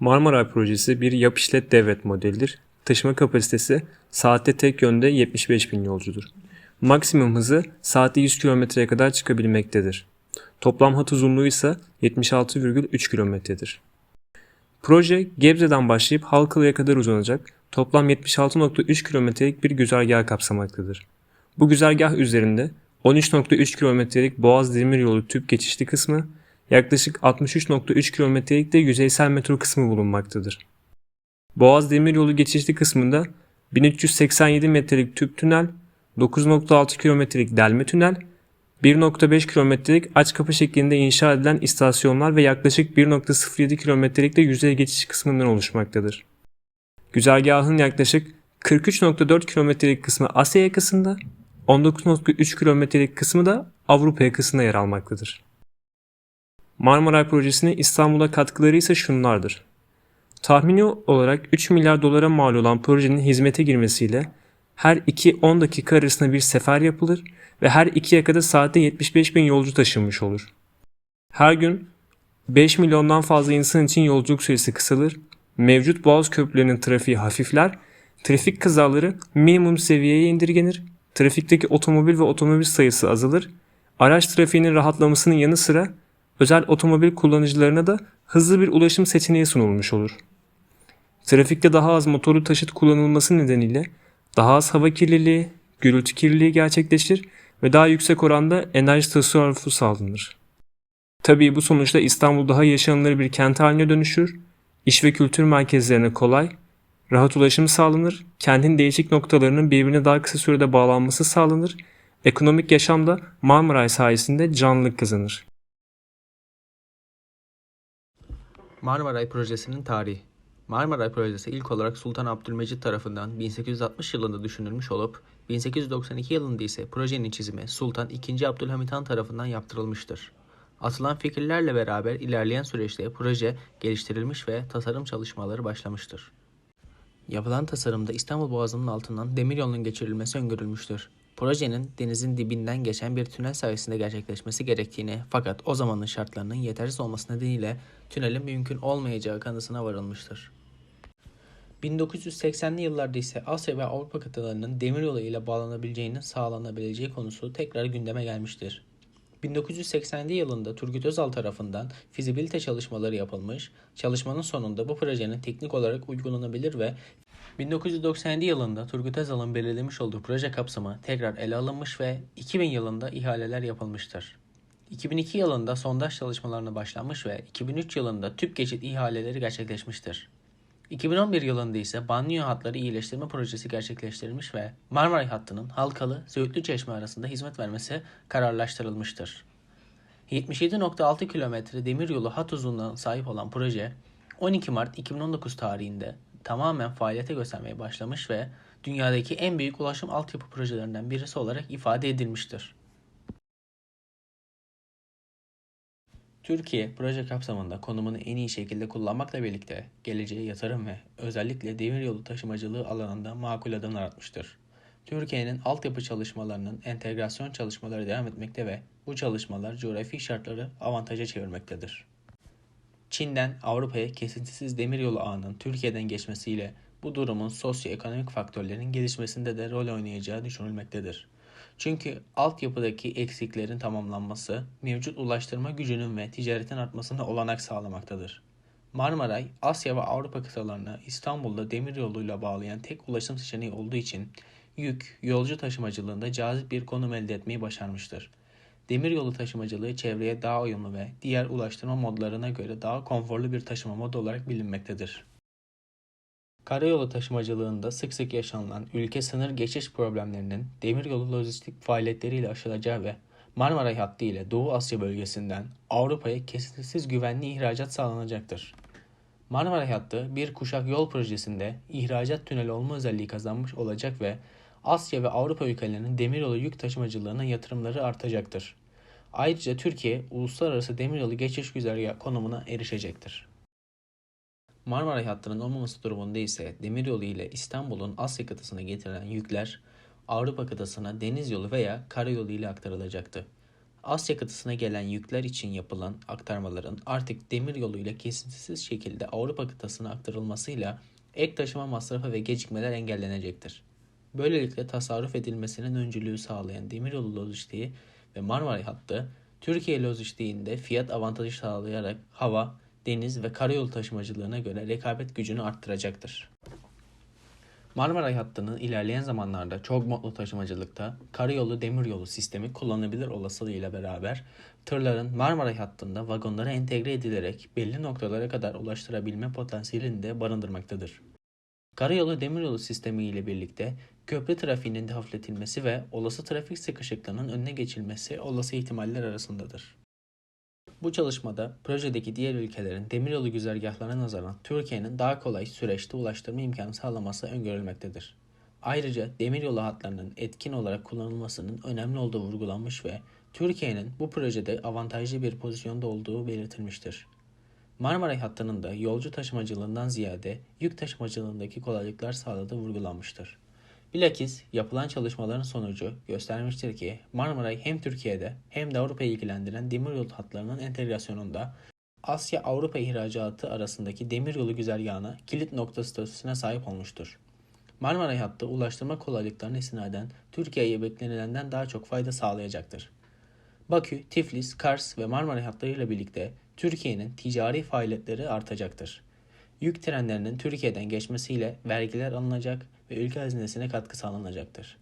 Marmaray projesi bir yap işlet devret modelidir. Taşıma kapasitesi saatte tek yönde 75.000 yolcudur. Maksimum hızı saatte 100 kilometreye kadar çıkabilmektedir. Toplam hat uzunluğu ise 76,3 kilometredir. Proje Gebze'den başlayıp Halkalı'ya kadar uzanacak toplam 76,3 kilometrelik bir güzergah kapsamaktadır. Bu güzergah üzerinde 13,3 kilometrelik Boğaz Demiryolu tüp geçişli kısmı, yaklaşık 63,3 kilometrelik de yüzeysel metro kısmı bulunmaktadır. Boğaz Demiryolu geçişli kısmında 1387 metrelik tüp tünel, 9,6 kilometrelik delme tünel, 1,5 kilometrelik aç kapı şeklinde inşa edilen istasyonlar ve yaklaşık 1,07 kilometrelik de yüzey geçiş kısmından oluşmaktadır. Güzergahın yaklaşık 43,4 kilometrelik kısmı Asya yakasında, 19,3 kilometrelik kısmı da Avrupa yakasında yer almaktadır. Marmaray projesine İstanbul'a katkıları ise şunlardır. Tahmini olarak 3 milyar dolara mal olan projenin hizmete girmesiyle her 2-10 dakika arasında bir sefer yapılır ve her iki yakada saatte 75.000 yolcu taşınmış olur. Her gün 5 milyondan fazla insan için yolculuk süresi kısalır, mevcut boğaz köprülerinin trafiği hafifler, trafik kazaları minimum seviyeye indirgenir, trafikteki otomobil ve otomobil sayısı azalır, araç trafiğinin rahatlamasının yanı sıra özel otomobil kullanıcılarına da hızlı bir ulaşım seçeneği sunulmuş olur. Trafikte daha az motorlu taşıt kullanılması nedeniyle daha az hava kirliliği, gürültü kirliliği gerçekleşir ve daha yüksek oranda enerji tasarrufu sağlanır. Tabii bu sonuçta İstanbul daha yaşanılır bir kent haline dönüşür, iş ve kültür merkezlerine kolay, rahat ulaşım sağlanır, kentin değişik noktalarının birbirine daha kısa sürede bağlanması sağlanır, ekonomik yaşamda Marmaray sayesinde canlılık kazanır. Marmaray Projesi'nin tarihi. Marmaray Projesi ilk olarak Sultan Abdülmecit tarafından 1860 yılında düşünülmüş olup 1892 yılında ise projenin çizimi Sultan II. Abdülhamit Han tarafından yaptırılmıştır. Atılan fikirlerle beraber ilerleyen süreçte proje geliştirilmiş ve tasarım çalışmaları başlamıştır. Yapılan tasarımda İstanbul Boğazı'nın altından demiryolunun geçirilmesi öngörülmüştür. Projenin denizin dibinden geçen bir tünel sayesinde gerçekleşmesi gerektiğini fakat o zamanın şartlarının yetersiz olması nedeniyle tünelin mümkün olmayacağı kanısına varılmıştır. 1980'li yıllarda ise Asya ve Avrupa kıtalarının demiryolu ile bağlanabileceğinin sağlanabileceği konusu tekrar gündeme gelmiştir. 1980'li yılında Turgut Özal tarafından fizibilite çalışmaları yapılmış, çalışmanın sonunda bu projenin teknik olarak uygulanabilir ve 1997 yılında Turgut Özal'ın belirlemiş olduğu proje kapsamı tekrar ele alınmış ve 2000 yılında ihaleler yapılmıştır. 2002 yılında sondaj çalışmalarına başlanmış ve 2003 yılında tüp geçit ihaleleri gerçekleşmiştir. 2011 yılında ise banliyö hatları iyileştirme projesi gerçekleştirilmiş ve Marmaray hattının Halkalı-Söğütlüçeşme arasında hizmet vermesi kararlaştırılmıştır. 77,6 kilometre demiryolu hat uzunluğuna sahip olan proje 12 Mart 2019 tarihinde tamamen faaliyete göstermeye başlamış ve dünyadaki en büyük ulaşım altyapı projelerinden birisi olarak ifade edilmiştir. Türkiye, proje kapsamında konumunu en iyi şekilde kullanmakla birlikte geleceğe yatırım ve özellikle demiryolu taşımacılığı alanında makul adımlar atmıştır. Türkiye'nin altyapı çalışmalarının entegrasyon çalışmaları devam etmekte ve bu çalışmalar coğrafi şartları avantaja çevirmektedir. Çin'den Avrupa'ya kesintisiz demiryolu ağının Türkiye'den geçmesiyle bu durumun sosyoekonomik faktörlerin gelişmesinde de rol oynayacağı düşünülmektedir. Çünkü altyapıdaki eksiklerin tamamlanması mevcut ulaştırma gücünün ve ticaretin artmasına olanak sağlamaktadır. Marmaray, Asya ve Avrupa kıtalarını İstanbul'da demiryoluyla bağlayan tek ulaşım seçeneği olduğu için yolcu taşımacılığında cazip bir konum elde etmeyi başarmıştır. Demiryolu taşımacılığı çevreye daha uyumlu ve diğer ulaştırma modlarına göre daha konforlu bir taşıma modu olarak bilinmektedir. Karayolu taşımacılığında sık sık yaşanılan ülke sınır geçiş problemlerinin demiryolu lojistik faaliyetleriyle aşılacağı ve Marmaray hattı ile Doğu Asya bölgesinden Avrupa'ya kesintisiz güvenli ihracat sağlanacaktır. Marmaray hattı bir kuşak yol projesinde ihracat tüneli olma özelliği kazanmış olacak ve Asya ve Avrupa ülkelerinin demiryolu yük taşımacılığına yatırımları artacaktır. Ayrıca Türkiye, uluslararası demiryolu geçiş güzergahı konumuna erişecektir. Marmaray hattının olmaması durumunda ise demiryolu ile İstanbul'un Asya kıtasına getirilen yükler Avrupa kıtasına deniz yolu veya karayolu ile aktarılacaktı. Asya kıtasına gelen yükler için yapılan aktarmaların artık demir yoluyla kesintisiz şekilde Avrupa kıtasına aktarılmasıyla ek taşıma masrafı ve gecikmeler engellenecektir. Böylelikle tasarruf edilmesinin öncülüğü sağlayan demiryolu lojistiği ve Marmaray hattı, Türkiye lojistiğinde fiyat avantajı sağlayarak hava, deniz ve karayolu taşımacılığına göre rekabet gücünü arttıracaktır. Marmaray hattının ilerleyen zamanlarda çok modlu taşımacılıkta karayolu demiryolu sistemi kullanılabilir olasılığıyla beraber tırların Marmaray hattında vagonlara entegre edilerek belli noktalara kadar ulaştırabilme potansiyelini de barındırmaktadır. Karayolu demiryolu sistemi ile birlikte köprü trafiğinin de hafifletilmesi ve olası trafik sıkışıklığının önüne geçilmesi olası ihtimaller arasındadır. Bu çalışmada projedeki diğer ülkelerin demiryolu güzergahlarına nazaran Türkiye'nin daha kolay süreçte ulaştırma imkanı sağlaması öngörülmektedir. Ayrıca demiryolu hatlarının etkin olarak kullanılmasının önemli olduğu vurgulanmış ve Türkiye'nin bu projede avantajlı bir pozisyonda olduğu belirtilmiştir. Marmaray hattının da yolcu taşımacılığından ziyade yük taşımacılığındaki kolaylıklar sağladığı vurgulanmıştır. Bilakis yapılan çalışmaların sonucu göstermiştir ki Marmaray hem Türkiye'de hem de Avrupa'yı ilgilendiren demiryolu hatlarının entegrasyonunda Asya-Avrupa ihracatı arasındaki demiryolu güzergahına kilit nokta statüsüne sahip olmuştur. Marmaray hattı ulaştırma kolaylıklarına istinaden Türkiye'ye beklenilenden daha çok fayda sağlayacaktır. Bakü, Tiflis, Kars ve Marmaray hatlarıyla birlikte Türkiye'nin ticari faaliyetleri artacaktır. Yük trenlerinin Türkiye'den geçmesiyle vergiler alınacak ve ülke hazinesine katkı sağlanacaktır.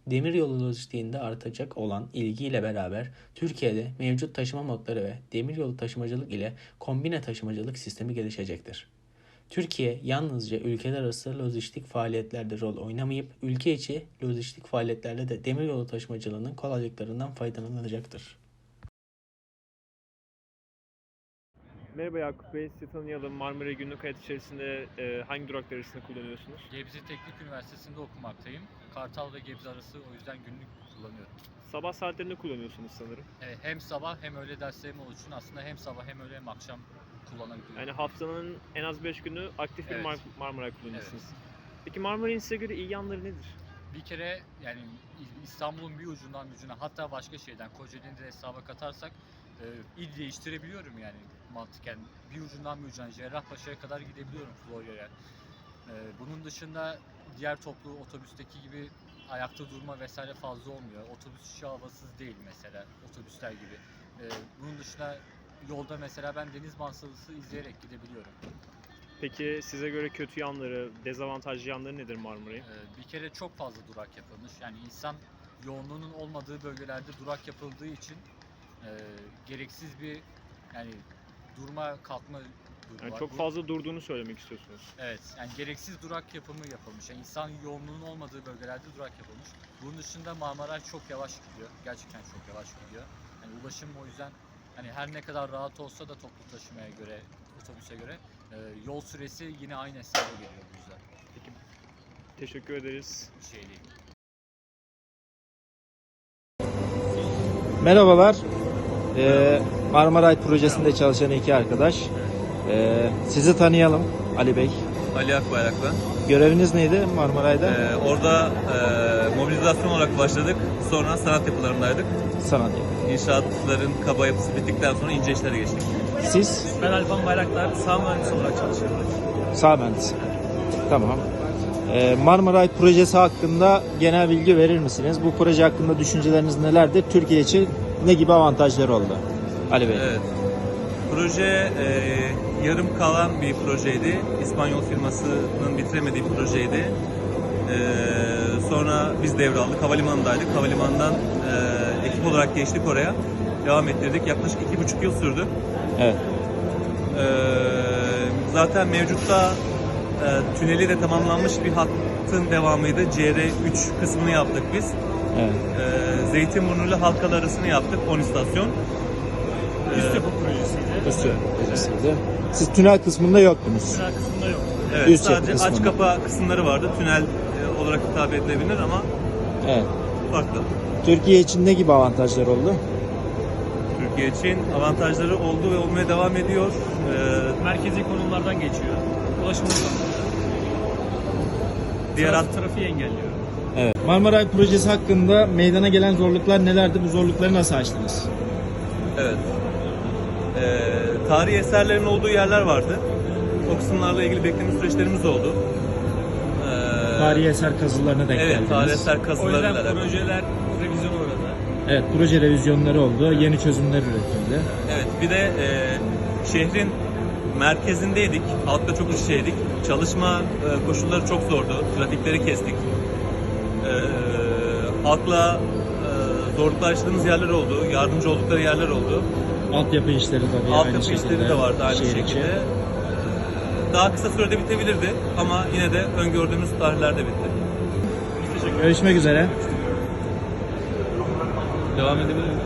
Demiryolu lojistiğinde artacak olan ilgiyle beraber Türkiye'de mevcut taşıma modları ve demiryolu taşımacılık ile kombine taşımacılık sistemi gelişecektir. Türkiye yalnızca ülkeler arası lojistik faaliyetlerde rol oynamayıp ülke içi lojistik faaliyetlerde de demiryolu taşımacılığının kolaylıklarından faydalanacaktır. Merhaba Yakup Bey, sizi tanıyalım. Marmaray günlük hayat içerisinde hangi duraklar arasında kullanıyorsunuz? Gebze Teknik Üniversitesi'nde okumaktayım. Kartal ve Gebze arası o yüzden günlük kullanıyorum. Sabah saatlerinde kullanıyorsunuz sanırım. Hem sabah hem öğle derslerim olduğu için aslında hem sabah hem öğle hem akşam kullanabiliyorum. Yani haftanın en az 5 günü aktif bir Evet. Marmaray kullanıyorsunuz. Evet. Peki Marmaray'ın size göre iyi yanları nedir? Bir kere yani İstanbul'un bir ucundan bir ucuna, hatta başka şehirden Kocaeli'ni de hesaba katarsak il değiştirebiliyorum yani mantıken. Bir ucundan bir ucuna Cerrahpaşa'ya kadar gidebiliyorum Florya'ya. Bunun dışında diğer toplu otobüsteki gibi ayakta durma vesaire fazla olmuyor. Otobüs içi havasız değil mesela otobüsler gibi. Bunun dışında yolda mesela ben deniz manzarası izleyerek gidebiliyorum. Peki size göre kötü yanları, dezavantajlı yanları nedir Marmaray'ın? Bir kere çok fazla durak yapılmış. Yani insan yoğunluğunun olmadığı bölgelerde durak yapıldığı için gereksiz bir yani durma kalkma durumu Yani var. çok fazla durduğunu söylemek istiyorsunuz. Evet, yani gereksiz durak yapımı yapılmış. Yani insan yoğunluğunun olmadığı bölgelerde durak yapılmış. Bunun dışında Marmaray çok yavaş gidiyor. Gerçekten çok yavaş gidiyor. Yani ulaşım o yüzden hani her ne kadar rahat olsa da toplu taşımaya göre, otobüse göre yol süresi yine aynı hesaba geliyor bu yüzden. Peki, teşekkür ederiz. Bir şey değil. Merhabalar. Marmaray projesinde çalışan iki arkadaş. Sizi tanıyalım Ali Bey. Ali Akbayrak ben. Göreviniz neydi Marmaray'da? Orada mobilizasyon olarak başladık. Sonra sanat yapılarındaydık. Sanat. İnşaatların kaba yapısı bittikten sonra ince işlere geçtik. Siz? Ben Alpan Bayraktar, sağ mühendisi olarak çalışıyorum. Sağ mühendisi. Tamam. Marmaray projesi hakkında genel bilgi verir misiniz? Bu proje hakkında düşünceleriniz nelerdir? Türkiye için ne gibi avantajları oldu? Ali Bey. Evet. Proje yarım kalan bir projeydi. İspanyol firmasının bitiremediği bir projeydi. Sonra biz devraldık. Havalimanındaydık. Havalimanından ekip olarak geçtik oraya. Devam ettirdik. Yaklaşık 2,5 yıl sürdü. Evet. Zaten mevcutta tüneli de tamamlanmış bir hattın devamıydı. CR3 kısmını yaptık biz. Evet. Zeytinburnu ile Halkalı arasını yaptık. 10 istasyon. Üst yapı projesiydi. Projesiydi. Siz tünel kısmında yoktunuz. Tünel kısmında yok. Evet, Üst sadece yapı aç kısmında. kapa kısımları vardı. Tünel olarak hitap edilebilir ama Evet. farklı. Türkiye için ne gibi avantajlar oldu? Türkiye için avantajları oldu ve olmaya devam ediyor. Merkezi konumlardan geçiyor. Ulaşımı sağlıyor. Diğer hat Trafiği engelliyor. Evet. Marmaray projesi hakkında meydana gelen zorluklar nelerdi? Bu zorlukları nasıl aştınız? Evet. Tarihi eserlerin olduğu yerler vardı. O kısımlarla ilgili bekleme süreçlerimiz oldu. Tarihi eser kazılarına denk Evet, geldiniz. tarihi eser O kazılarıyla yüzden alakalı. projeler revizyon uğradı. Evet, proje revizyonları oldu. Yeni çözümler üretildi. Evet, bir de şehrin merkezindeydik. Halkla çok iç içeydik. Çalışma koşulları çok zordu. Trafikleri kestik. Halkla zorluklar yaşadığımız yerler oldu. Yardımcı oldukları yerler oldu. Altyapı işleri tabii aynı Altyapı şekilde. işleri de vardı aynı şehir içi. şekilde. Daha kısa sürede bitebilirdi ama yine de öngördüğümüz tarihlerde bitti. Görüşmek üzere. Devam edebilir miyim?